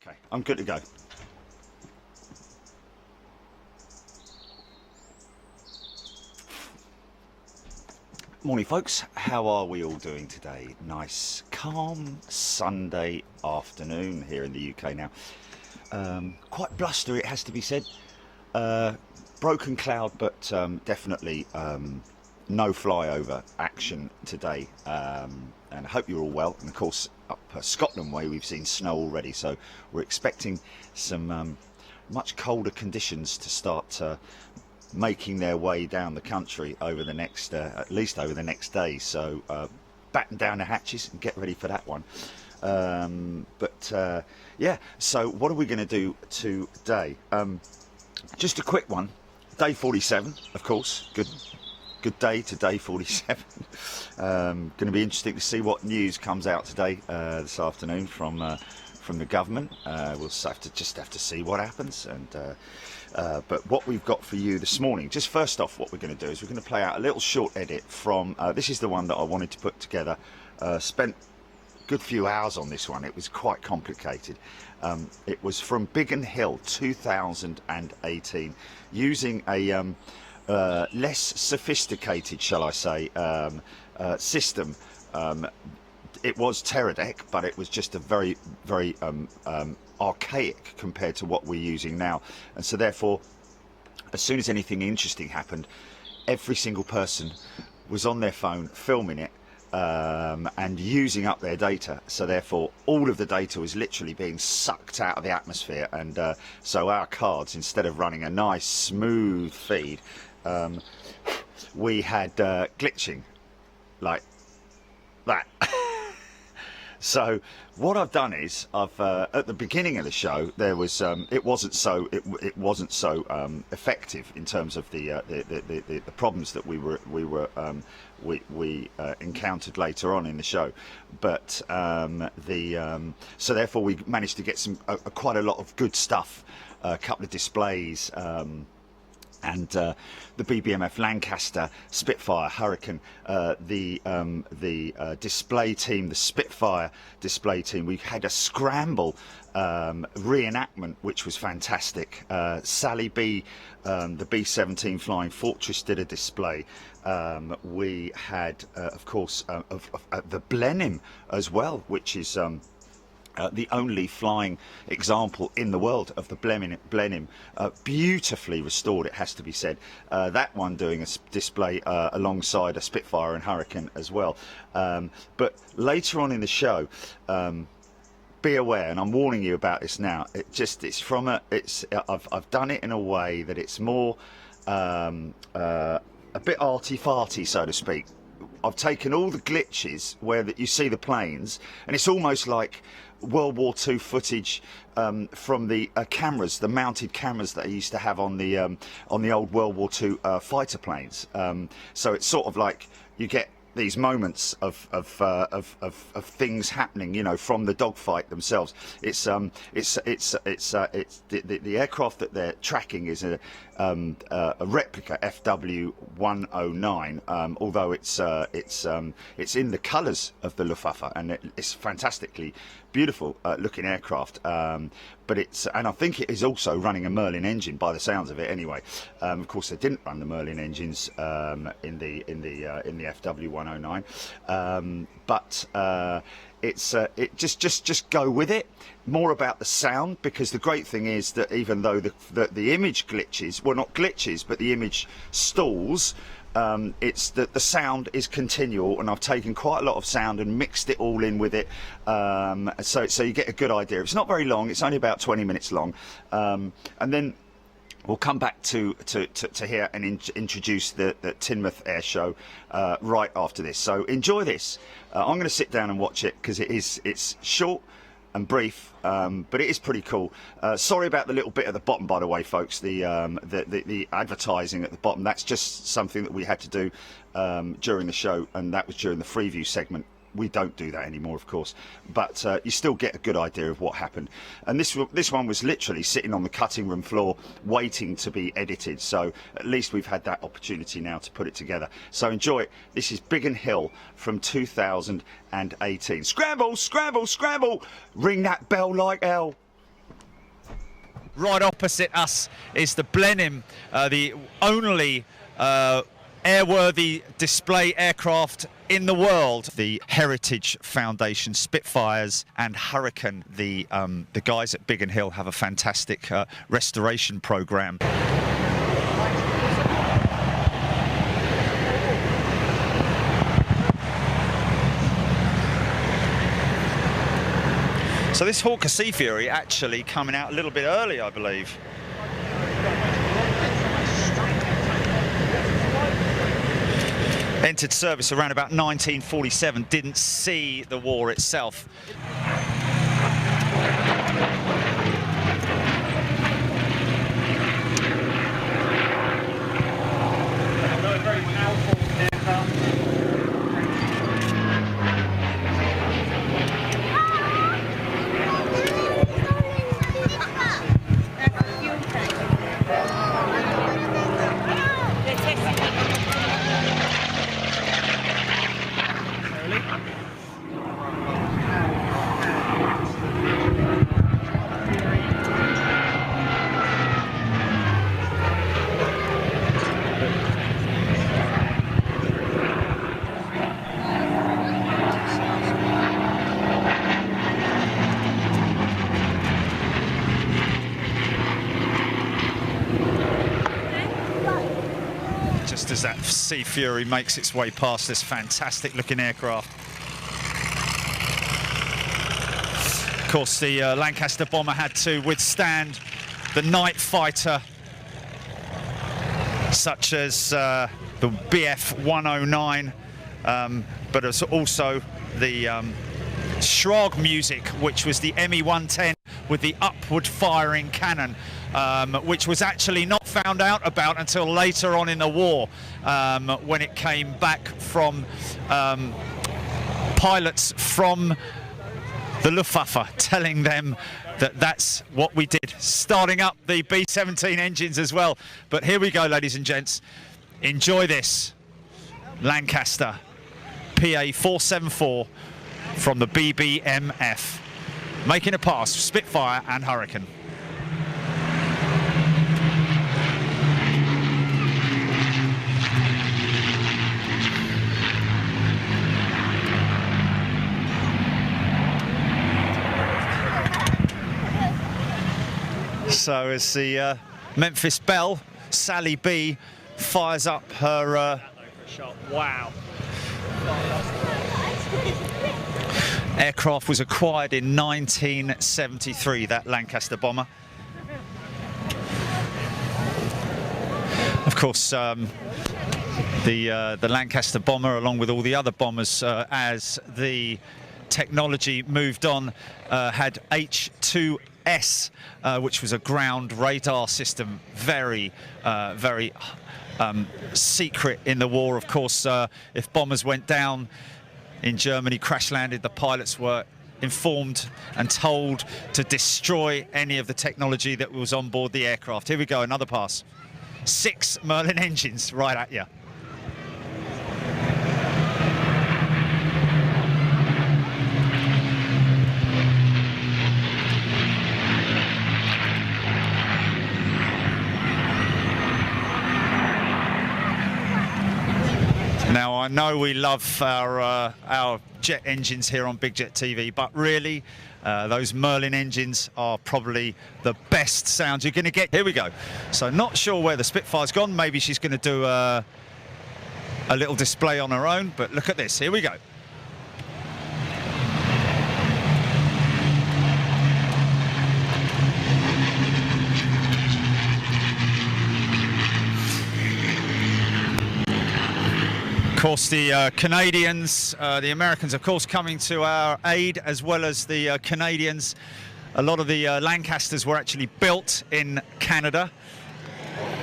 Okay, I'm good to go. Morning folks, how are we all doing today? Nice calm Sunday afternoon here in the UK now. Quite blustery, it has to be said. Broken cloud, but definitely no flyover action today. And I hope you're all well. And of course up Scotland way we've seen snow already, so we're expecting some much colder conditions to start making their way down the country over the next at least over the next day, so batten down the hatches and get ready for that one. Yeah, so what are we going to do today? Just a quick one. Day 47, of course. Good day to day 47. Going to be interesting to see what news comes out today, this afternoon from the government. We'll have to see what happens. But what we've got for you this morning, just first off, what we're going to do is we're going to play out a little short edit from. This is the one that I wanted to put together. Spent a good few hours on this one. It was quite complicated. It was from Biggin Hill 2018, using a less sophisticated, shall I say, system. It was Teradek, but it was just a very archaic compared to what we're using now, and so therefore as soon as anything interesting happened, every single person was on their phone filming it and using up their data, so therefore all of the data was literally being sucked out of the atmosphere, and so our cards, instead of running a nice smooth feed, we had glitching like that. So what I've done is I've at the beginning of the show there was it wasn't so effective in terms of the problems that we encountered later on in the show, but so therefore we managed to get some quite a lot of good stuff, a couple of displays. And the BBMF Lancaster Spitfire Hurricane, the display team, the Spitfire display team. We had a scramble reenactment, which was fantastic. Sally B, the B-17 Flying Fortress, did a display. We had, of course, the Blenheim as well, which is the only flying example in the world of the Blenheim, beautifully restored, it has to be said. That one doing a display alongside a Spitfire and Hurricane as well. But later on in the show, be aware, and I'm warning you about this now. I've done it in a way that it's more a bit arty-farty, so to speak. I've taken all the glitches where that you see the planes, and it's almost like World War II footage from the cameras, the mounted cameras that I used to have on the old World War II fighter planes. So it's sort of like you get these moments of things happening, you know, from the dogfight themselves. It's the aircraft that they're tracking is a replica FW-109, although it's in the colours of the Luftwaffe, and it's fantastically beautiful looking aircraft. But and I think it is also running a Merlin engine by the sounds of it. Anyway, of course they didn't run the Merlin engines in the FW-109, but just go with it. More about the sound, because the great thing is that even though the image glitches, well, not glitches, but the image stalls, it's that the sound is continual, and I've taken quite a lot of sound and mixed it all in with it, so you get a good idea. It's not very long, it's only about 20 minutes long, and then we'll come back to here and introduce the Teignmouth Airshow right after this. So enjoy this. I'm going to sit down and watch it because it's short and brief, but it is pretty cool. Sorry about the little bit at the bottom, by the way, folks. The advertising at the bottom. That's just something that we had to do during the show, and that was during the Freeview segment. We don't do that anymore, of course, but you still get a good idea of what happened. And this one was literally sitting on the cutting room floor waiting to be edited, so at least we've had that opportunity now to put it together. So enjoy it. This is Biggin Hill from 2018. Scramble, scramble, scramble! Ring that bell like hell. Right opposite us is the Blenheim, the only airworthy display aircraft in the world. The Heritage Foundation, Spitfires and Hurricane. The guys at Biggin Hill have a fantastic restoration program. So this Hawker Sea Fury actually coming out a little bit early, I believe. Entered service around about 1947, didn't see the war itself. Just as that Sea Fury makes its way past this fantastic looking aircraft. Of course, the Lancaster Bomber had to withstand the night fighter, such as the BF 109, but it's also the Schrag music, which was the ME 110 with the upward firing cannon, which was actually not found out about until later on in the war, when it came back from pilots from the Luftwaffe telling them that that's what we did, starting up the B-17 engines as well. But here we go, ladies and gents. Enjoy this. Lancaster PA 474 from the BBMF, making a pass, Spitfire and Hurricane. So as the Memphis Belle, Sally B, fires up her wow. Aircraft was acquired in 1973, that Lancaster Bomber. Of course, the Lancaster Bomber, along with all the other bombers, as the technology moved on, had H2S, which was a ground radar system, very secret in the war. Of course, if bombers went down in Germany, crash landed, the pilots were informed and told to destroy any of the technology that was on board the aircraft. Here we go, another pass. 6 Merlin engines right at you. Now, I know we love our jet engines here on Big Jet TV, but really, those Merlin engines are probably the best sounds you're going to get. Here we go. So not sure where the Spitfire's gone. Maybe she's going to do a little display on her own, but look at this. Here we go. Of course, the Canadians, the Americans, of course, coming to our aid, as well as the Canadians. A lot of the Lancasters were actually built in Canada,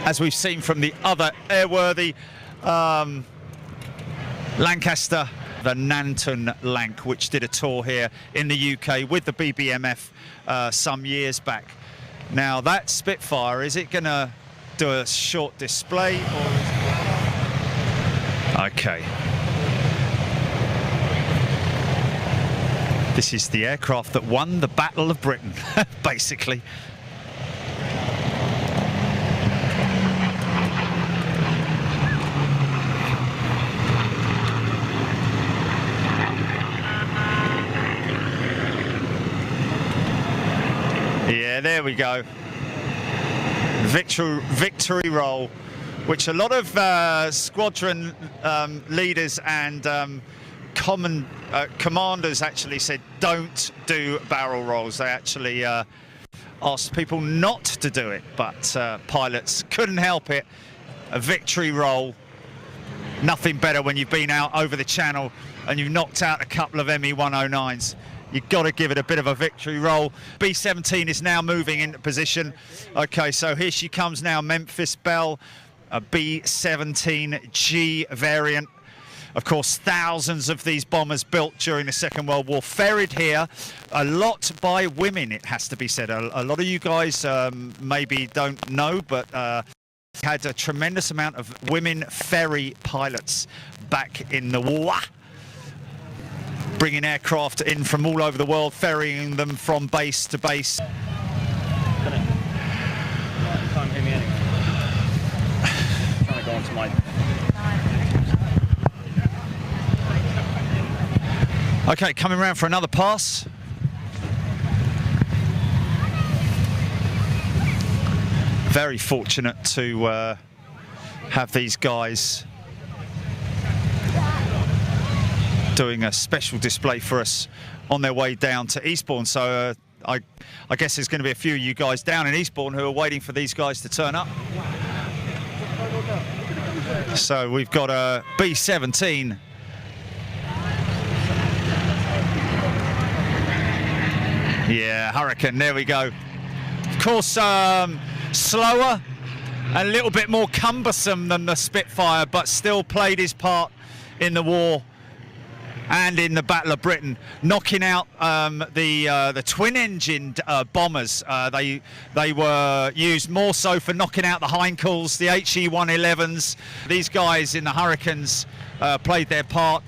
as we've seen from the other airworthy Lancaster, the Nanton Lanc, which did a tour here in the UK with the BBMF some years back. Now, that Spitfire, is it going to do a short display, or is it... Okay. This is the aircraft that won the Battle of Britain, basically. There we go. Victory roll, which a lot of squadron leaders and commanders actually said don't do barrel rolls. They actually asked people not to do it, but pilots couldn't help it. A victory roll, nothing better when you've been out over the channel and you've knocked out a couple of ME-109s. You've got to give it a bit of a victory roll. B-17 is now moving into position. Okay, so here she comes now, Memphis Belle, a B-17G variant. Of course, thousands of these bombers built during the Second World War, ferried here, a lot by women, it has to be said. A lot of you guys maybe don't know, but had a tremendous amount of women ferry pilots back in the war, bringing aircraft in from all over the world, ferrying them from base to base. You can't hear me anyway. I'm trying to go onto my... Okay, coming around for another pass. Very fortunate to have these guys doing a special display for us on their way down to Eastbourne. So I guess there's going to be a few of you guys down in Eastbourne who are waiting for these guys to turn up. So we've got a B-17. Yeah, Hurricane, there we go. Of course, slower, a little bit more cumbersome than the Spitfire, but still played his part in the war and in the Battle of Britain, knocking out the twin-engined bombers. They were used more so for knocking out the Heinkels, the HE-111s. These guys in the Hurricanes played their part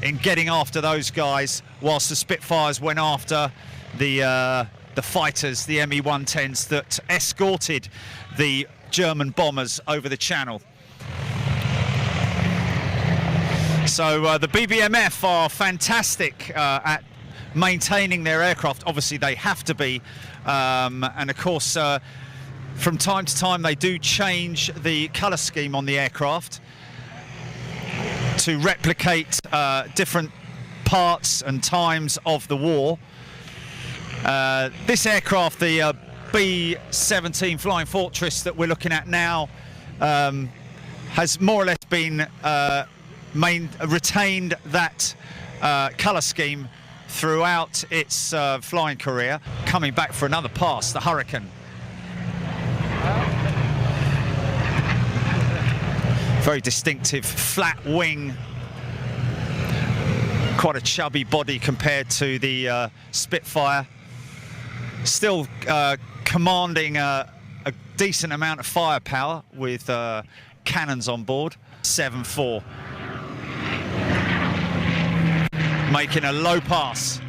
in getting after those guys, whilst the Spitfires went after the fighters, the ME-110s that escorted the German bombers over the channel. So the BBMF are fantastic at maintaining their aircraft. Obviously they have to be, and of course from time to time they do change the colour scheme on the aircraft to replicate different parts and times of the war. This aircraft, the B-17 Flying Fortress that we're looking at now, has more or less been retained that colour scheme throughout its flying career. Coming back for another pass, the Hurricane. Very distinctive flat wing, quite a chubby body compared to the Spitfire. Still commanding a decent amount of firepower with cannons on board. 7-4. Making a low pass.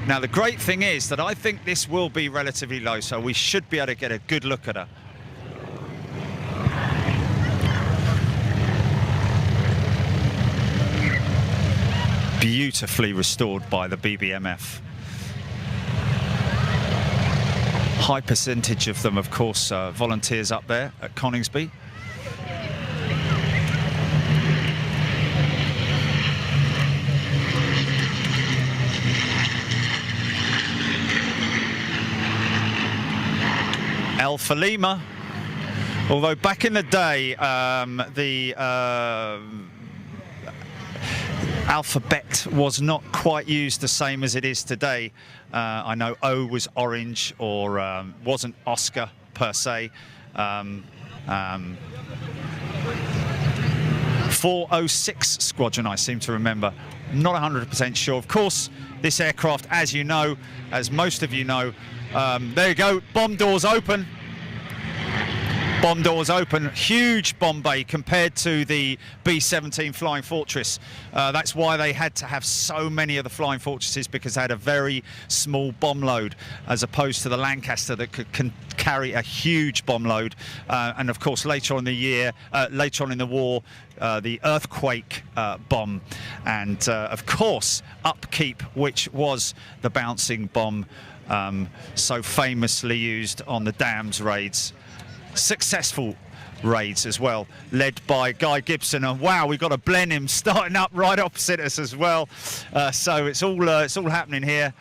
Now the great thing is that I think this will be relatively low, so we should be able to get a good look at her. Beautifully restored by the BBMF. High percentage of them, of course, volunteers up there at Coningsby. Alpha Lima, although back in the day the alphabet was not quite used the same as it is today. I know O was orange, or wasn't Oscar per se. 406 Squadron, I seem to remember. Not 100% sure. Of course, this aircraft, as you know, as most of you know, there you go, bomb doors open. Bomb doors open, huge bomb bay compared to the B-17 Flying Fortress. That's why they had to have so many of the Flying Fortresses, because they had a very small bomb load, as opposed to the Lancaster that can carry a huge bomb load. And of course, later on in the war, the earthquake bomb, and of course, Upkeep, which was the bouncing bomb so famously used on the Dams raids. Successful raids as well, led by Guy Gibson. And wow, we've got a Blenheim starting up right opposite us as well. So it's all happening here.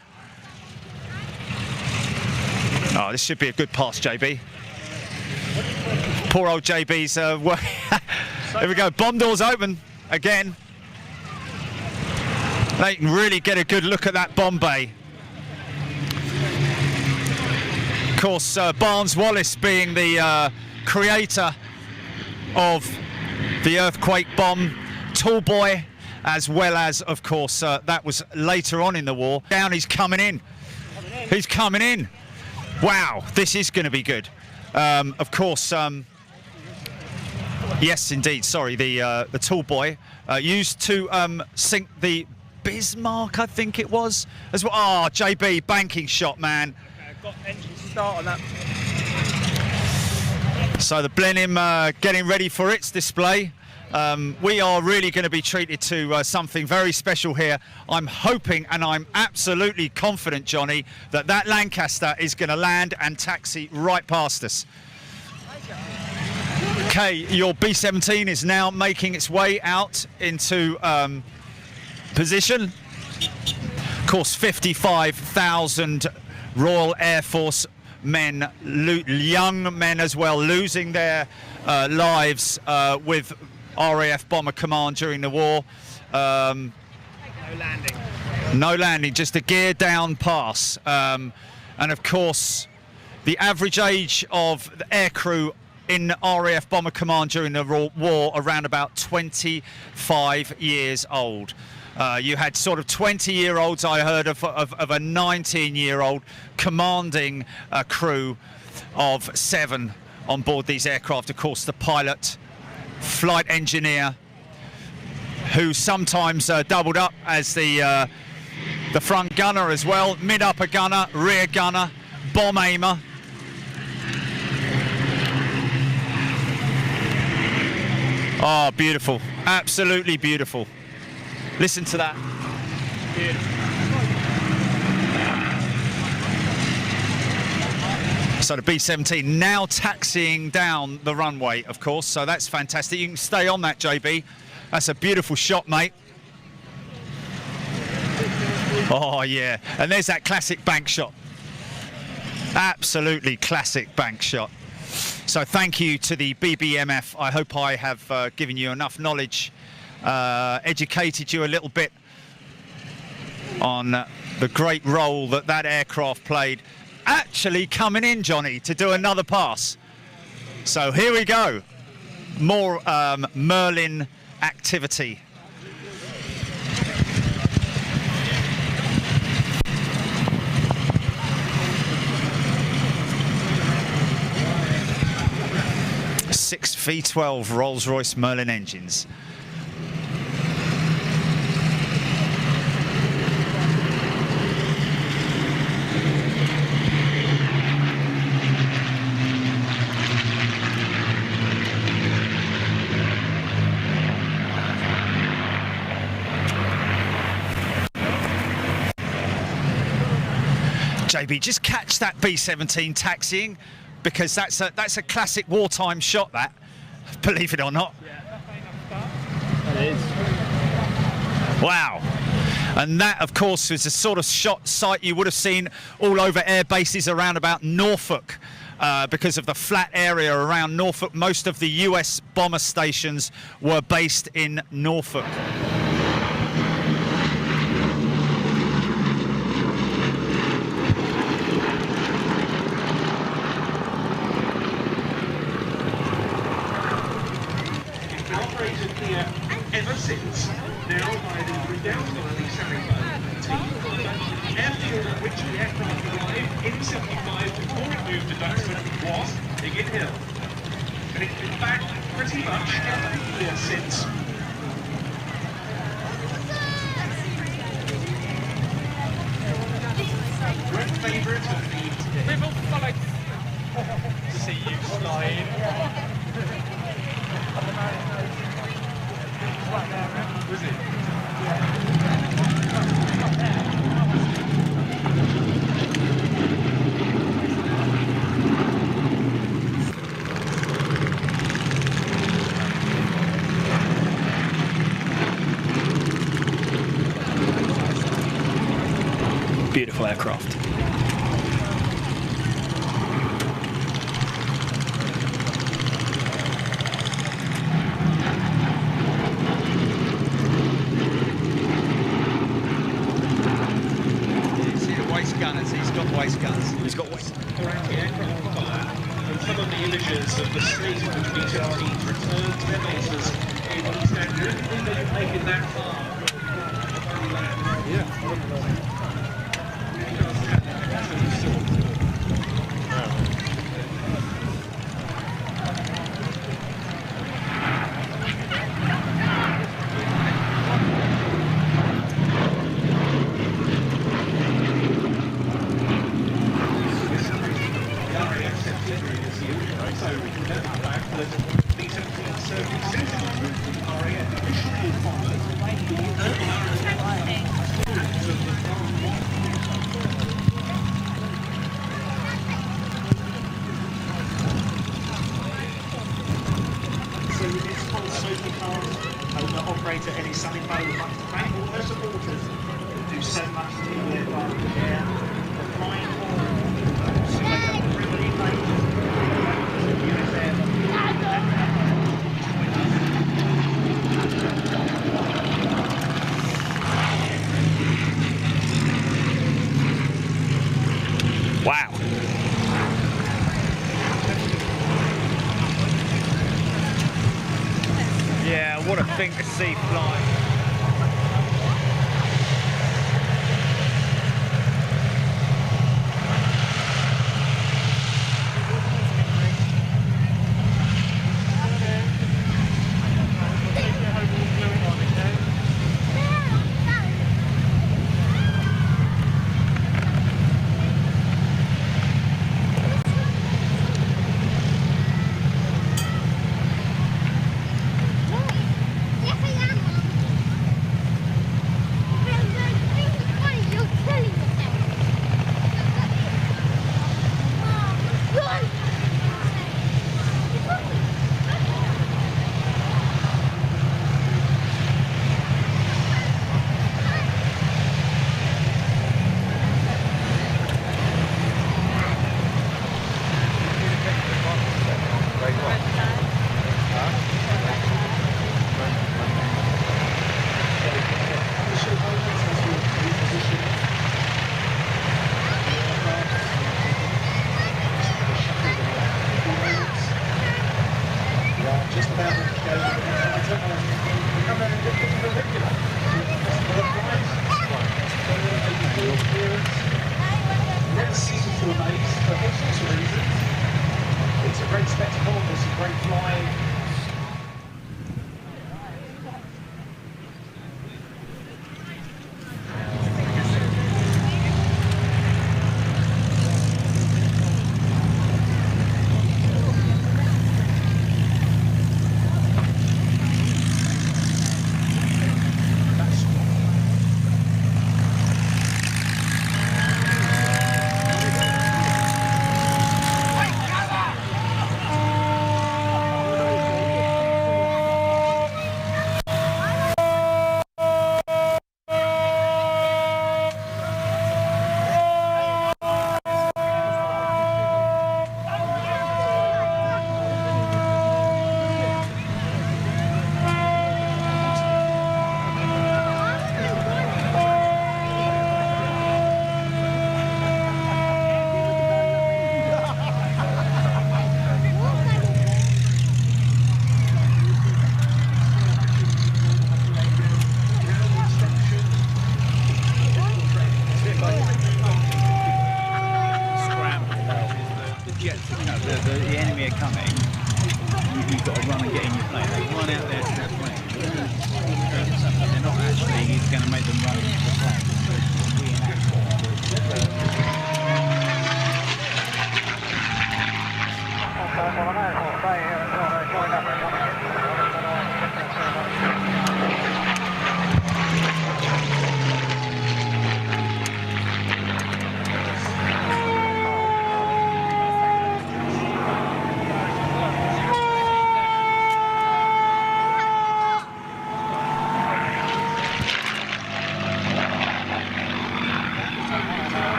Oh, this should be a good pass, JB. Poor old JB's. Here we go. Bomb doors open again. They can really get a good look at that bomb bay. Of course, Barnes Wallis being the creator of the earthquake bomb, Tall Boy, as well as, of course, that was later on in the war. Down, he's coming in. He's coming in. Wow, this is going to be good. Of course, yes, indeed. Sorry, the Tall Boy used to sink the Bismarck, I think it was, as well. Oh, JB, banking shot, man. Okay, I've got engine start on that. So the Blenheim getting ready for its display. We are really going to be treated to something very special here. I'm hoping and I'm absolutely confident, Johnny, that that Lancaster is going to land and taxi right past us. Okay, your B-17 is now making its way out into position. Of course, 55,000 Royal Air Force men, young men as well, losing their lives with RAF Bomber Command during the war. No landing. No landing, just a gear down pass. And of course, the average age of the aircrew in RAF Bomber Command during the war around about 25 years old. You had sort of 20-year-olds, I heard of a 19-year-old commanding a crew of 7 on board these aircraft. Of course, the pilot, flight engineer, who sometimes doubled up as the front gunner as well, mid-upper gunner, rear gunner, bomb aimer. Oh, beautiful, absolutely beautiful. Listen to that. So the B-17 now taxiing down the runway, of course, so that's fantastic. You can stay on that, JB. That's a beautiful shot, mate. Oh, yeah. And there's that classic bank shot. Absolutely classic bank shot. So thank you to the BBMF. I hope I have given you enough knowledge, educated you a little bit on the great role that that aircraft played. Actually coming in, Johnny, to do another pass. So here we go. More Merlin activity. Six V12 Rolls-Royce Merlin engines. JB, just catch that B-17 taxiing, because that's a classic wartime shot, that, believe it or not. That is. Wow. And that, of course, is the sort of shot sight you would have seen all over air bases around about Norfolk, because of the flat area around Norfolk. Most of the US bomber stations were based in Norfolk. Ever since, now by the redoubtable selling team, airfield at which the aircraft arrived in 75 before it moved to Duxford was Biggin Hill. And it's been back pretty much every year since. Great favourite of the... We've all followed. See you slide. Was it? aircraft. Waist gunners, he's got waist guns. He's got waist Around the aircraft fire and some of the images of the street in which B-17s returned to their bases in East Anglia. Didn't think they could make it that far. Operator Ellie Sunnybow would like to thank all her supporters who do so much to keep their flight in the air. The flying hall, so they have really made wow. Yeah, what a thing to see flying. Never ceases to amaze for all sorts of reasons. It's a great spectacle, there's some great flying. The enemy are coming, you've got to run and get in your plane. They run out there to their plane. They're not actually going to make them run into the plane.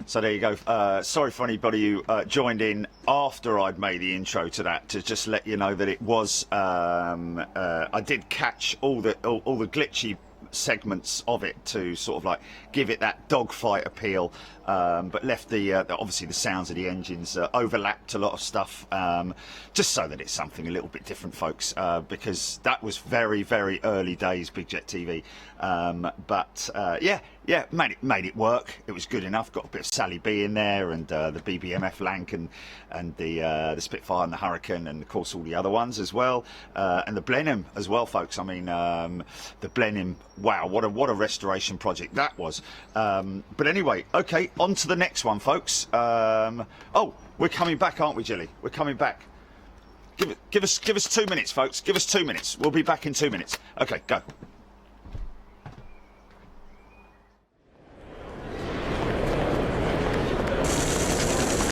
So there you go. Sorry for anybody who joined in after I'd made the intro to that, to just let you know that it was. I did catch all the glitchy segments of it to sort of like give it that dogfight appeal, but left obviously the sounds of the engines overlapped a lot of stuff, just so that it's something a little bit different, folks, because that was very, very early days Big Jet TV, but yeah, made it work. It was good enough. Got a bit of Sally B in there, and the BBMF Lank, and the Spitfire and the Hurricane, and of course all the other ones as well, and the Blenheim as well, folks. I mean, the Blenheim, wow, what a restoration project that was. But anyway, okay, on to the next one, folks. Oh, we're coming back, aren't we, Jilly? We're coming back. Give us 2 minutes, folks. Give us 2 minutes. We'll be back in 2 minutes. Okay, go.